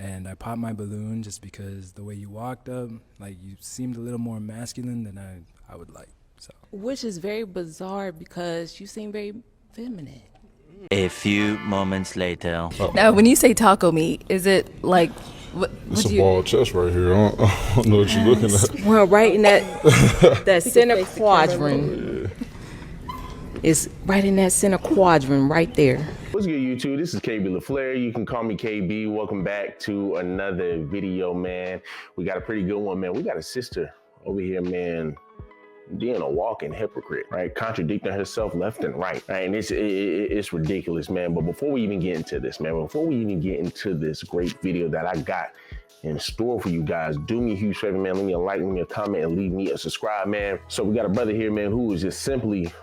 and I popped my balloon just because the way you walked up, like you seemed a little more masculine than I would like. So. Which is very bizarre because you seem very feminine. A few moments later. Now, when you say taco meat, is it like what It's a you? bald chest right here. I don't know what you're looking at. Well, right in that center quadrant. It's right in that center quadrant right there. What's good, YouTube? This is KB LaFleur. You can call me KB. Welcome back to another video, man. We got a pretty good one, man. We got a sister over here, man, being a walking hypocrite, right? Contradicting herself left and right, And it's ridiculous, man. But before we even get into this, man, before we even get into this great video that I got in store for you guys, do me a huge favor, man. Leave me a like, leave me a comment, and leave me a subscribe, man. So we got a brother here, man, who is just simply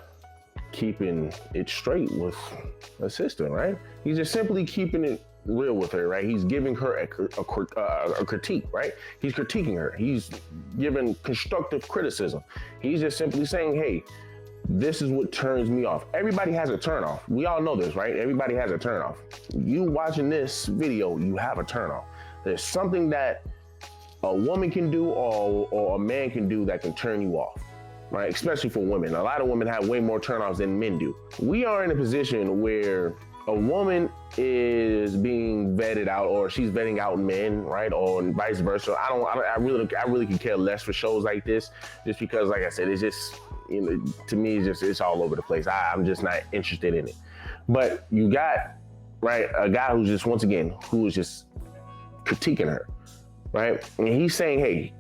keeping it straight with a sister, right? He's just simply keeping it real with her, right? He's giving her a critique, right? He's critiquing her. He's giving constructive criticism. He's just simply saying, hey, this is what turns me off. Everybody has a turn off. We all know this, right? Everybody has a turn off. You watching this video, you have a turn off. There's something that a woman can do or a man can do that can turn you off, right? Especially for women. A lot of women have way more turnoffs than men do. We are in a position where a woman is being vetted out, or she's vetting out men, right? Or vice versa. I really could care less for shows like this, just because, like I said, it's just, you know, to me, it's all over the place. I'm just not interested in it. But you got, right, a guy who's just, once again, who is just critiquing her, right? And he's saying, hey,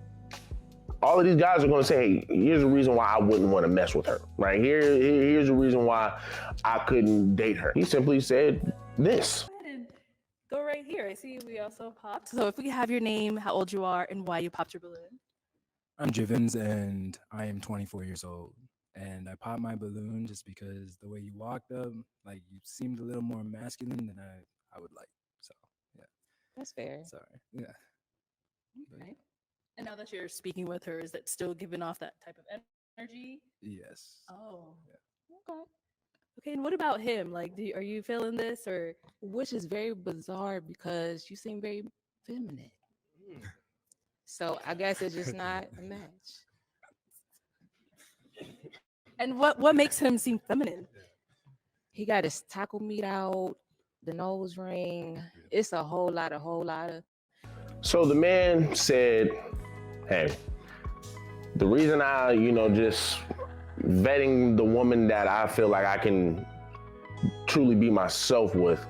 all of these guys are going to say, hey, here's the reason why I wouldn't want to mess with her, right? Here's the reason why I couldn't date her. He simply said this. Go ahead and go right here. I see we also popped. So if we have your name, how old you are, and why you popped your balloon. I'm Jivens, and I am 24 years old. And I popped my balloon just because the way you walked up, like you seemed a little more masculine than I would like. So, yeah. That's fair. Sorry. Yeah. Okay. And now that you're speaking with her, is that still giving off that type of energy? Yes. Oh. Yeah. Okay. Okay, and what about him? Like, are you feeling this, or? Which is very bizarre because you seem very feminine. So I guess it's just not a match. And what makes him seem feminine? He got his taco meat out, the nose ring. It's a whole lot of. So the man said, hey, the reason I, just vetting the woman that I feel like I can truly be myself with,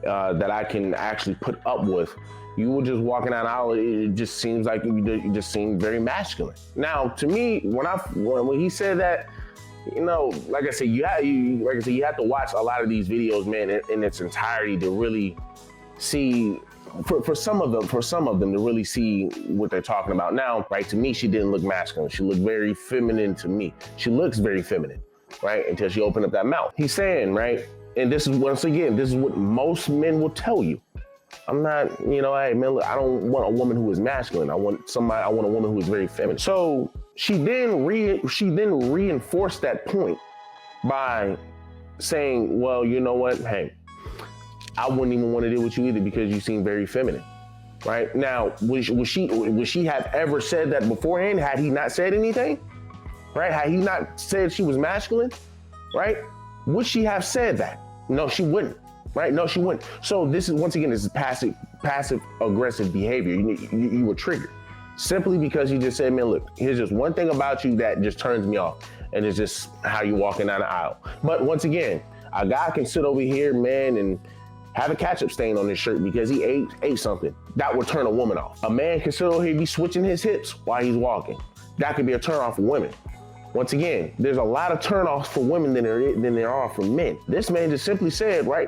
that I can actually put up with, you were just walking down the aisle, it just seems like you just seem very masculine. Now, to me, when he said that, like I said, you have to watch a lot of these videos, man, in its entirety to really see. For some of them to really see what they're talking about. Now, right, to me, she didn't look masculine. She looked very feminine to me. She looks very feminine, right, until she opened up that mouth. He's saying, right, and this is, once again, this is what most men will tell you. I'm not, hey, man, look, I don't want a woman who is masculine. I want a woman who is very feminine. So she then reinforced that point by saying, well, you know what, hey, I wouldn't even want to deal with you either because you seem very feminine, right? Now, would she have ever said that beforehand? Had he not said anything, right? Had he not said she was masculine, right? Would she have said that? No, she wouldn't, right? No, she wouldn't. So this is, once again, this is passive aggressive behavior. You were triggered simply because you just said, man, look, here's just one thing about you that just turns me off, and it's just how you walking down the aisle. But once again, a guy can sit over here, man, and have a ketchup stain on his shirt because he ate something. That would turn a woman off. A man can sit over here be switching his hips while he's walking. That could be a turn off for women. Once again, there's a lot of turn offs for women than there are for men. This man just simply said, right,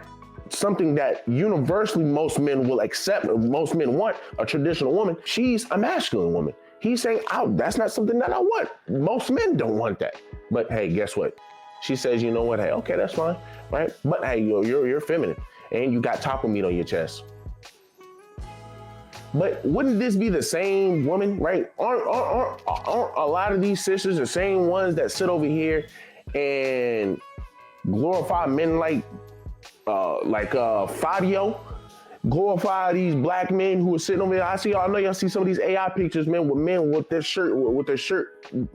something that universally most men will accept, most men want, a traditional woman. She's a masculine woman. He's saying, oh, that's not something that I want. Most men don't want that. But hey, guess what? She says, you know what, hey, okay, that's fine, right? But hey, you're feminine. And you got taco meat on your chest. But wouldn't this be the same woman, right? Aren't a lot of these sisters the same ones that sit over here and glorify men like Fabio, glorify these black men who are sitting over there. I know y'all see some of these AI pictures, man, with their shirt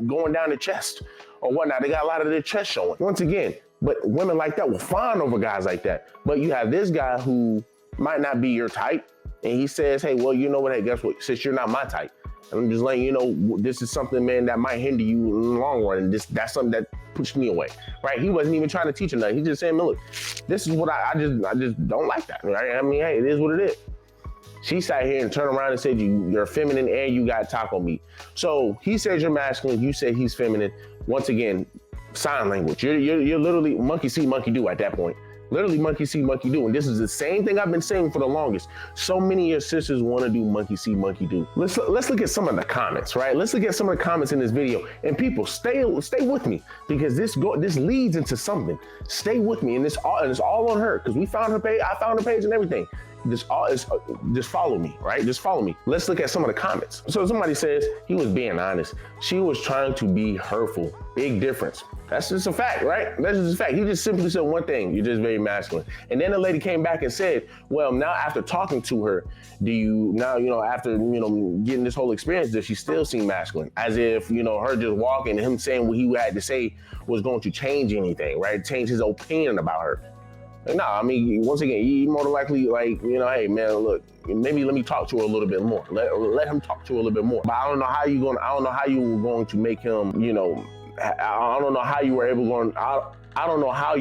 going down the chest or whatnot. They got a lot of their chest showing. Once again, but women like that will fawn over guys like that. But you have this guy who might not be your type, and he says, hey, well, you know what? Hey, guess what? Since you're not my type, and I'm just letting you know, this is something, man, that might hinder you in the long run. And that's something that pushed me away, right? He wasn't even trying to teach her nothing. He just saying, man, look, this is what I just don't like that, right? I mean, hey, it is what it is. She sat here and turned around and said, you're feminine and you got taco meat. So he says you're masculine, you said he's feminine. Once again, sign language. You're literally monkey see, monkey do at that point. Literally monkey see, monkey do. And this is the same thing I've been saying for the longest. So many of your sisters want to do monkey see, monkey do. Let's look at some of the comments, right? Let's look at some of the comments in this video. And people, stay with me, because this leads into something. Stay with me, and it's all on her, because we found her page. I found her page and everything. Just follow me, right? Just follow me. Let's look at some of the comments. So somebody says he was being honest. She was trying to be hurtful. Big difference. That's just a fact, right? That's just a fact. He just simply said one thing: you're just very masculine. And then the lady came back and said, well, now after talking to her, after getting this whole experience, does she still seem masculine? As if, her just walking and him saying what he had to say was going to change anything, right? Change his opinion about her. No, I mean, once again, he more than likely hey man, look, maybe let me talk to her a little bit more. Let him talk to her a little bit more. But I don't know how you were going to make him, I don't know how you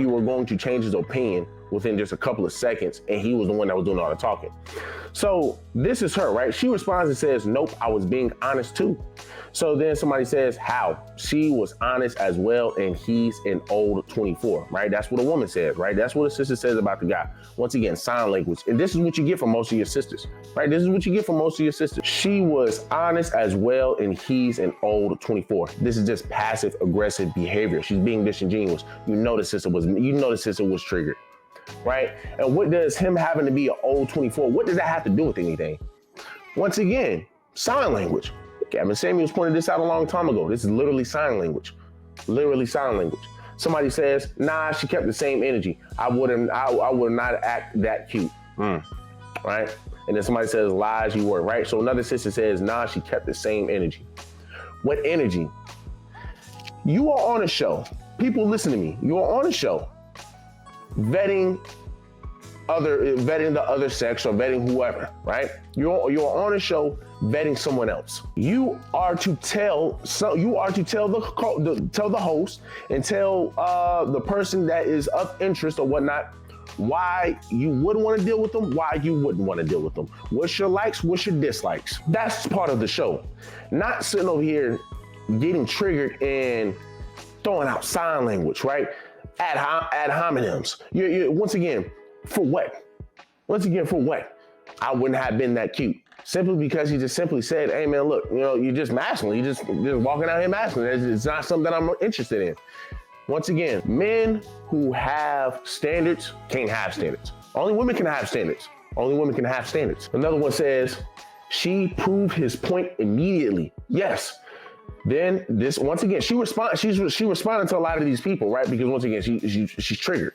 were going to change his opinion within just a couple of seconds, and he was the one that was doing all the talking. So this is her, right? She responds and says, nope, I was being honest too. So then somebody says, how? She was honest as well, and he's an old 24, right? That's what a woman says, right? That's what a sister says about the guy. Once again, sign language. And this is what you get from most of your sisters, right? This is what you get from most of your sisters. She was honest as well, and he's an old 24. This is just passive aggressive behavior. She's being disingenuous. You know the sister was triggered, right? And what does him having to be an old 24, what does that have to do with anything? Once again, sign language. Gavin Samuels pointed this out a long time ago. This is literally sign language. Literally sign language. Somebody says, nah, she kept the same energy. I would not act that cute. Right? And then somebody says, lies, you were, right? So another sister says, nah, she kept the same energy. What energy? You are on a show. People listen to me. You are on a show vetting the other sex or vetting whoever, right? You're on a show vetting someone else. You are to tell the host and tell the person that is of interest or whatnot why you wouldn't want to deal with them, why you wouldn't want to deal with them. What's your likes, what's your dislikes? That's part of the show. Not sitting over here getting triggered and throwing out sign language, right? Ad hominems. Once again, for what? I wouldn't have been that cute. Simply because he just simply said, hey man, look, you're just masculine. You're just walking out here masculine. It's not something that I'm interested in. Once again, men who have standards can't have standards. Only women can have standards. Only women can have standards. Another one says, she proved his point immediately. Yes. Then this, once again, she responded to a lot of these people, right? Because once again, she's triggered.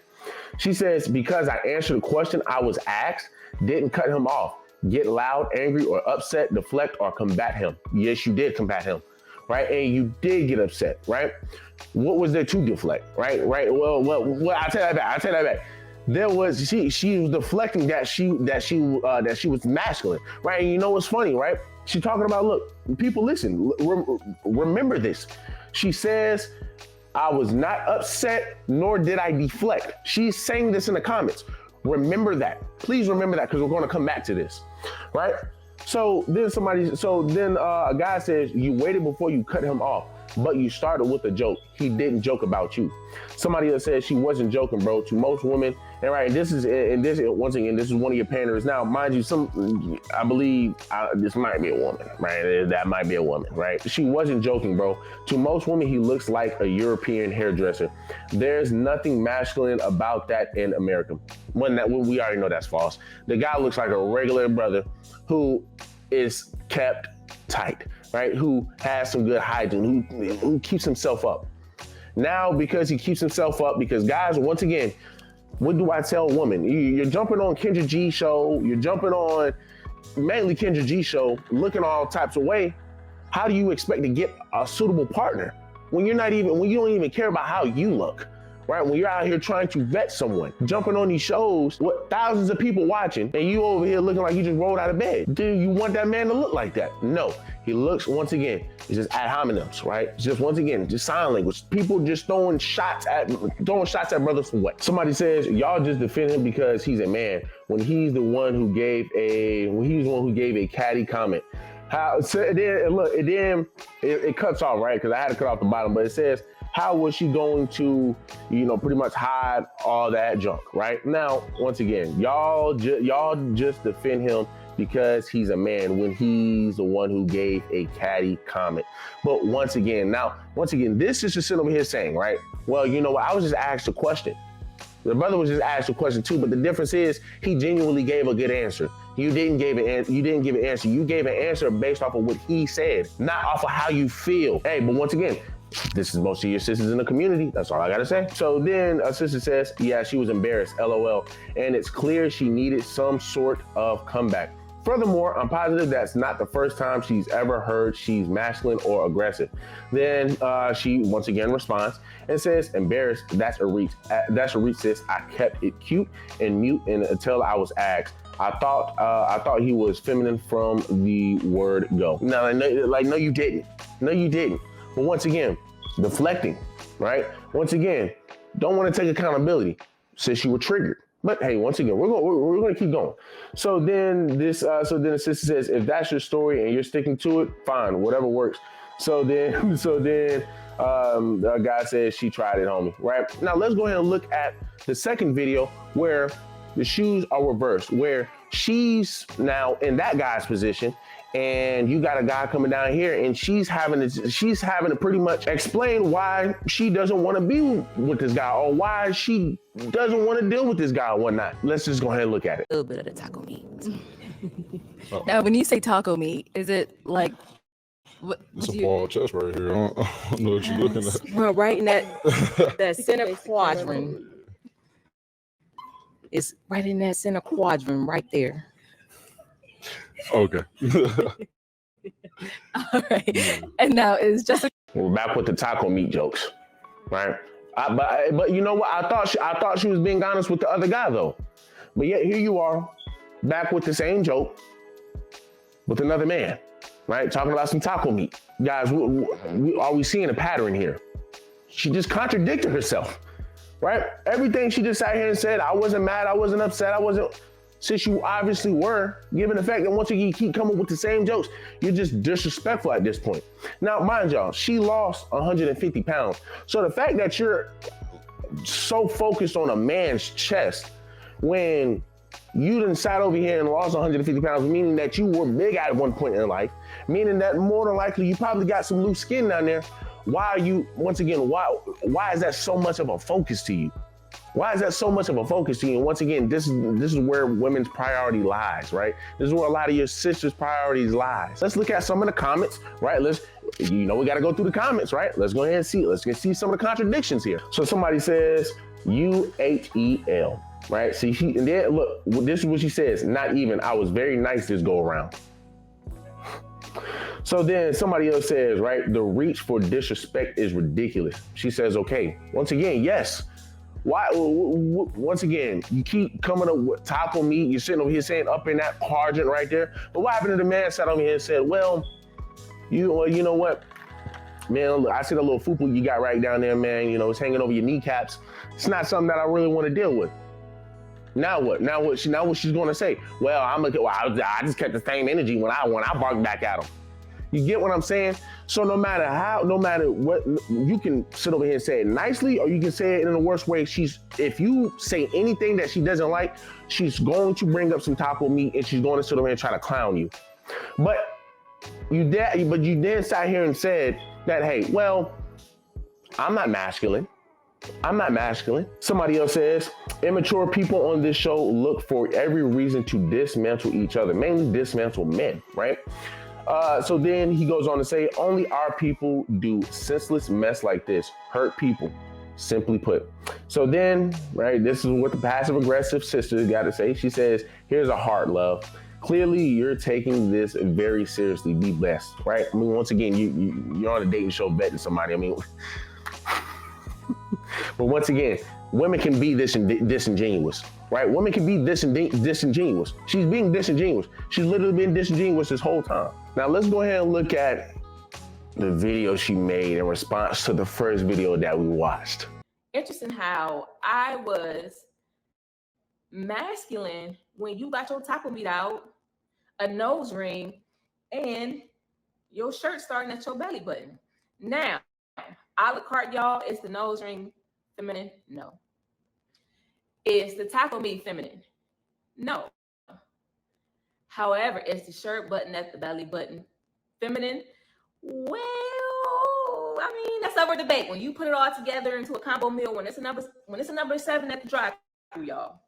She says, because I answered the question I was asked, didn't cut him off, get loud, angry, or upset, deflect, or combat him. Yes, you did combat him, right? And you did get upset, right? What was there to deflect, right? Well, I'll tell that back. There was, she was deflecting that she was masculine, right? And you know what's funny, right? She's talking about, look, people listen, remember this. She says, I was not upset, nor did I deflect. She's saying this in the comments. Remember that. Please remember that, because we're going to come back to this, right? So then a guy says, you waited before you cut him off, but you started with a joke. He didn't joke about you. Somebody else says she wasn't joking, bro. To most women, and right, once again, this is one of your panders. Now, mind you, I believe this might be a woman, right? That might be a woman, right? She wasn't joking, bro. To most women, he looks like a European hairdresser. There's nothing masculine about that in America. We already know that's false. The guy looks like a regular brother who is kept tight, right? Who has some good hygiene, who keeps himself up. Now, because he keeps himself up, because guys, once again, What do I tell women? You're jumping on Kendra G show. You're jumping on mainly Kendra G show, looking all types of way. How do you expect to get a suitable partner when you don't even care about how you look, right? When you're out here trying to vet someone, jumping on these shows with thousands of people watching, and you over here looking like you just rolled out of bed. Do you want that man to look like that? No. He looks, once again, it's just ad hominems, right? It's just, once again, just sign language. People just throwing shots at brothers for what? Somebody says, y'all just defend him because he's a man when he's the one who gave a catty comment. It cuts off, right? Because I had to cut off the bottom, but it says, how was she going to, pretty much hide all that junk, right? Now, once again, y'all just defend him because he's a man when he's the one who gave a catty comment. But once again, this is just sitting over here saying, right? Well, you know what? I was just asked a question. The brother was just asked a question too, but the difference is he genuinely gave a good answer. You didn't give an answer. You gave an answer based off of what he said, not off of how you feel. Hey, but once again, this is most of your sisters in the community. That's all I gotta say. So then a sister says, yeah, she was embarrassed, LOL. And it's clear she needed some sort of comeback. Furthermore, I'm positive that's not the first time she's ever heard she's masculine or aggressive. Then she once again responds and says, embarrassed, that's a reach, sis. I kept it cute and mute until I was asked. I thought he was feminine from the word go. No, no, you didn't. No, you didn't. But once again, deflecting, right? Once again, don't want to take accountability. Sis, you were triggered. But hey, once again, we're going to keep going. So then the sister says, if that's your story and you're sticking to it, fine, whatever works. So then the guy says she tried it, homie, right? Now let's go ahead and look at the second video where the shoes are reversed, where she's now in that guy's position and you got a guy coming down here and she's having to pretty much explain why she doesn't want to be with this guy or why she doesn't want to deal with this guy or whatnot. Let's just go ahead and look at it. A little bit of the taco meat. Now, when you say taco meat, is it like... It's a ball chest right here. I don't know what you're looking at. Well, right in that center quadrant. It's right in that center quadrant right there. Okay. All right. And now it's just We're back with the taco meat jokes, right? But you know what? I thought she was being honest with the other guy though. But yet here you are, back with the same joke with another man, right? Talking about some taco meat. Guys, are we seeing a pattern here? She just contradicted herself, right? Everything she just sat here and said, I wasn't mad, I wasn't upset, since you obviously were, given the fact that once you keep coming with the same jokes, you're just disrespectful at this point. Now, mind y'all, she lost 150 pounds. So the fact that you're so focused on a man's chest when you done sat over here and lost 150 pounds, meaning that you were big at one point in life, meaning that more than likely you probably got some loose skin down there. Why is that so much of a focus to you? Why is that so much of a focus to you? And once again, this is where women's priority lies, right? This is where a lot of your sisters' priorities lies. Let's look at some of the comments, right? We got to go through the comments, right? Let's go ahead and see. Let's see some of the contradictions here. So somebody says, UHEL, right? See, and then look, this is what she says. Not even, I was very nice this go around. So then somebody else says, right? The reach for disrespect is ridiculous. She says, okay, once again, yes. Why? Once again, you keep coming up with taco meat. You're sitting over here saying up in that quadrant right there. But what happened to the man sat over here and said, well, you know what, man? Look, I see the little fupa you got right down there, man. You know, it's hanging over your kneecaps. It's not something that I really want to deal with. Now what? Now what she's going to say? Well, I just kept the same energy when I barked back at him. You get what I'm saying? So no matter what, you can sit over here and say it nicely, or you can say it in the worst way. If you say anything that she doesn't like, she's going to bring up some taco meat and she's going to sit over here and try to clown you. But you then sat here and said that, hey, well, I'm not masculine. Somebody else says, immature people on this show look for every reason to dismantle each other, mainly dismantle men, right? So then he goes on to say, only our people do senseless mess like this, hurt people. Simply put. So then, right, this is what the passive aggressive sister got to say. She says, here's a heart, love. Clearly, you're taking this very seriously. Be blessed, right? I mean, once again, you're on a dating show vetting somebody. I mean, but once again, women can be disingenuous, right? Women can be disingenuous. She's being disingenuous. She's literally been disingenuous this whole time. Now, let's go ahead and look at the video she made in response to the first video that we watched. Interesting how I was masculine when you got your taco meat out, a nose ring, and your shirt starting at your belly button. Now, a la carte, y'all, is the nose ring feminine? No. Is the taco meat feminine? No. However, is the shirt button at the belly button feminine? Well, I mean, that's up for debate. When you put it all together into a combo meal, when it's a number 7 at the drive-thru, y'all,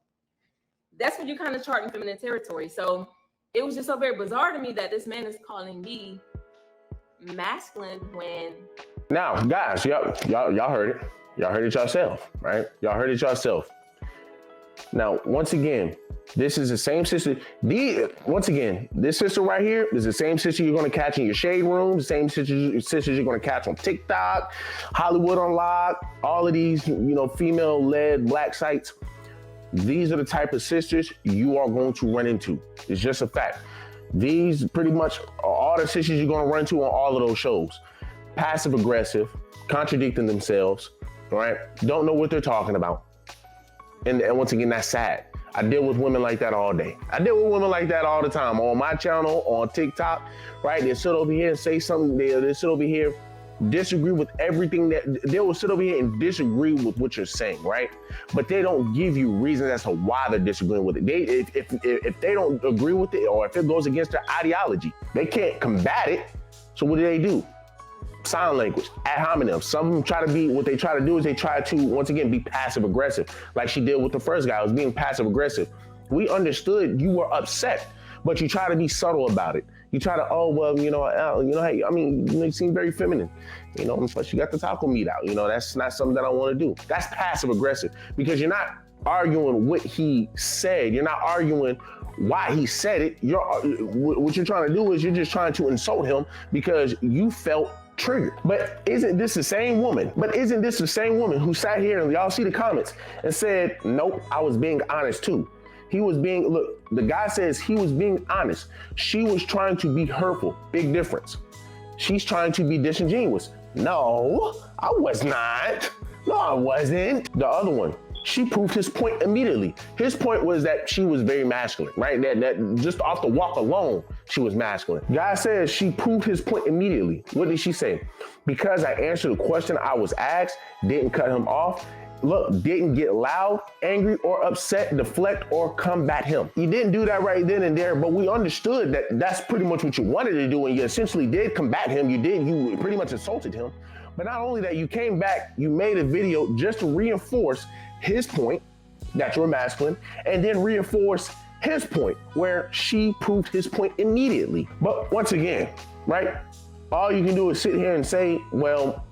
that's when you're kind of charting feminine territory. So it was just so very bizarre to me that this man is calling me masculine when. Now, guys, y'all heard it. Y'all heard it yourself, right? Y'all heard it yourself. Now, once again, this is the same sister. Once again, this sister right here is the same sister you're going to catch in your shade room, the same sisters you're going to catch on TikTok, Hollywood Unlocked, all of these, female-led black sites. These are the type of sisters you are going to run into. It's just a fact. These pretty much are all the sisters you're going to run into on all of those shows. Passive aggressive, contradicting themselves, right? Don't know what they're talking about. And once again, that's sad. I deal with women like that all day. I deal with women like that all the time on my channel, on TikTok, right? They sit over here and say something. They sit over here, disagree with everything they will sit over here and disagree with what you're saying, right? But they don't give you reasons as to why they're disagreeing with it. If they don't agree with it, or if it goes against their ideology, they can't combat it. So what do? Sign language, ad hominem. Some of them try to be, what they try to do is they try to, once again, be passive aggressive. Like she did with the first guy, was being passive aggressive. We understood you were upset, but you try to be subtle about it. You try to, hey, I mean, you seem very feminine, plus you got the taco meat out. That's not something that I want to do. That's passive aggressive, because you're not arguing what he said. You're not arguing why he said it. What you're trying to do is you're just trying to insult him because you felt triggered. But isn't this the same woman? Who sat here, and y'all see the comments, and said, nope, I was being honest too. The guy says he was being honest. She was trying to be hurtful. Big difference. She's trying to be disingenuous. No, I was not. No, I wasn't. The other one, she proved his point immediately. His point was that she was very masculine, right? That just off the walk alone, she was masculine. Guy says she proved his point immediately. What did she say? Because I answered the question I was asked, didn't cut him off. Look, didn't get loud, angry, or upset, deflect, or combat him. You didn't do that right then and there, but we understood that that's pretty much what you wanted to do, and you essentially did combat him. You pretty much insulted him. But not only that, you came back, you made a video just to reinforce his point that you're masculine, and then reinforce his point where she proved his point immediately. But once again, right, all you can do is sit here and say, well,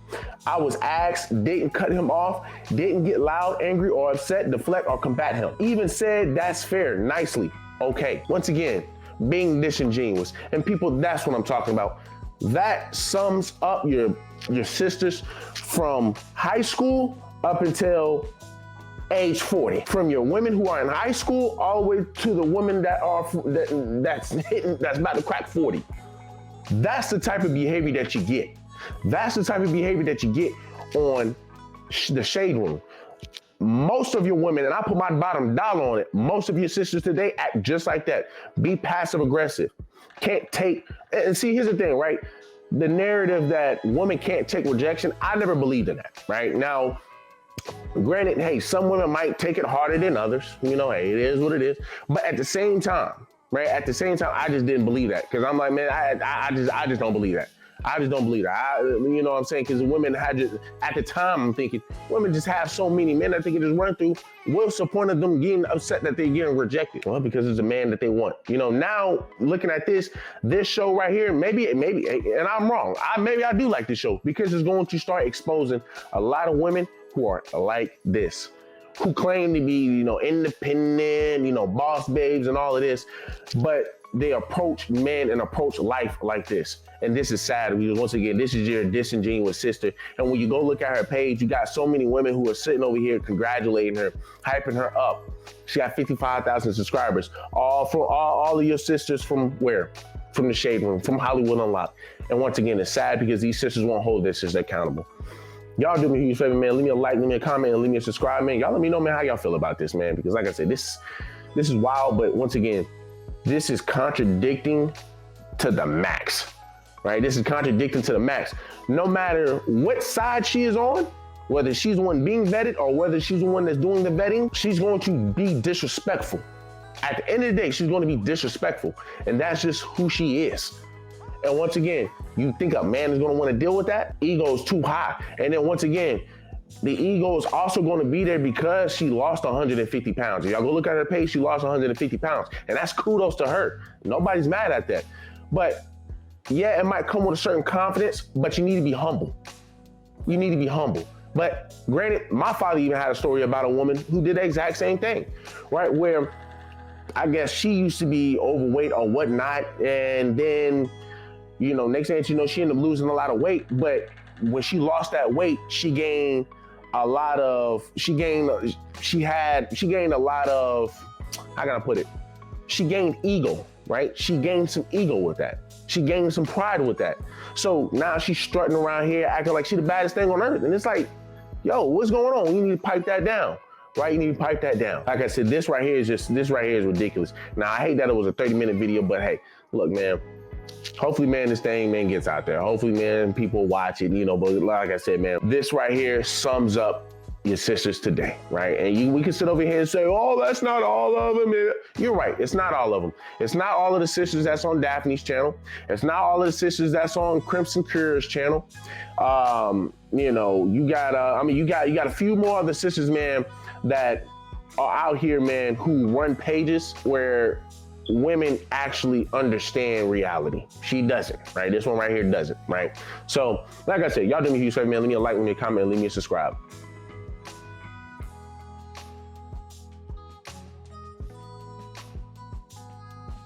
I was asked, didn't cut him off, didn't get loud, angry, or upset, deflect, or combat him. Even said that's fair, nicely. Okay, once again, being disingenuous. And people, that's what I'm talking about. That sums up your sisters from high school up until age 40. From your women who are in high school all the way to the women that's about to crack 40. That's the type of behavior that you get. That's the type of behavior that you get on the shade room. Most of your women, and I put my bottom dollar on it, most of your sisters today act just like that. Be passive aggressive. Can't take, and see, here's the thing, right? The narrative that women can't take rejection, I never believed in that, right? Now, granted, hey, some women might take it harder than others. Hey, it is what it is. But at the same time, right? I just didn't believe that. Because I'm like, man, I just don't believe that. I just don't believe that. You know what I'm saying? Because women had just, at the time, I'm thinking, women just have so many men that they can just run through. What's the point of them getting upset that they're getting rejected? Well, because it's a man that they want. Now looking at this show right here, maybe, and I'm wrong. Maybe I do like this show because it's going to start exposing a lot of women who are like this, who claim to be, independent, boss babes and all of this, but they approach men and approach life like this. And this is sad because once again, this is your disingenuous sister. And when you go look at her page, you got so many women who are sitting over here congratulating her, hyping her up. She got 55,000 subscribers. All of your sisters from where? From the Shade Room, from Hollywood Unlocked. And once again, it's sad because these sisters won't hold their sisters accountable. Y'all do me a huge favor, man. Leave me a like, leave me a comment, and leave me a subscribe, man. Y'all let me know, man, how y'all feel about this, man. Because like I said, this is wild, but once again, this is contradicting to the max, right? This is contradicting to the max. No matter what side she is on, whether she's the one being vetted or whether she's the one that's doing the vetting, she's going to be disrespectful. At the end of the day, she's going to be disrespectful. And that's just who she is. And once again, you think a man is going to want to deal with that? Ego is too high. And then once again, the ego is also going to be there because she lost 150 pounds. If y'all go look at her page, she lost 150 pounds. And that's kudos to her. Nobody's mad at that. But yeah, it might come with a certain confidence, but you need to be humble. You need to be humble. But granted, my father even had a story about a woman who did the exact same thing, right? Where I guess she used to be overweight or whatnot. And then, next thing you know, she ended up losing a lot of weight. But when she lost that weight, she gained a lot of, how can I put it? She gained ego, right? She gained some ego with that. She gained some pride with that. So now she's strutting around here acting like she's the baddest thing on earth. And it's like, yo, what's going on? You need to pipe that down, right? You need to pipe that down. Like I said, this right here is ridiculous. Now, I hate that it was a 30-minute video, but hey, look, man, hopefully, man, this thing, man, gets out there. Hopefully, man, people watch it, but like I said, man, this right here sums up your sisters today, right? And we can sit over here and say, oh, that's not all of them. You're right, it's not all of them. It's not all of the sisters that's on Daphne's channel. It's not all of the sisters that's on Crimson Cure's channel. You got a few more of the sisters, man, that are out here, man, who run pages where women actually understand reality. She doesn't, right? This one right here doesn't, right? So, like I said, y'all do me a huge favor, man. Leave me a like, leave me a comment, leave me a subscribe.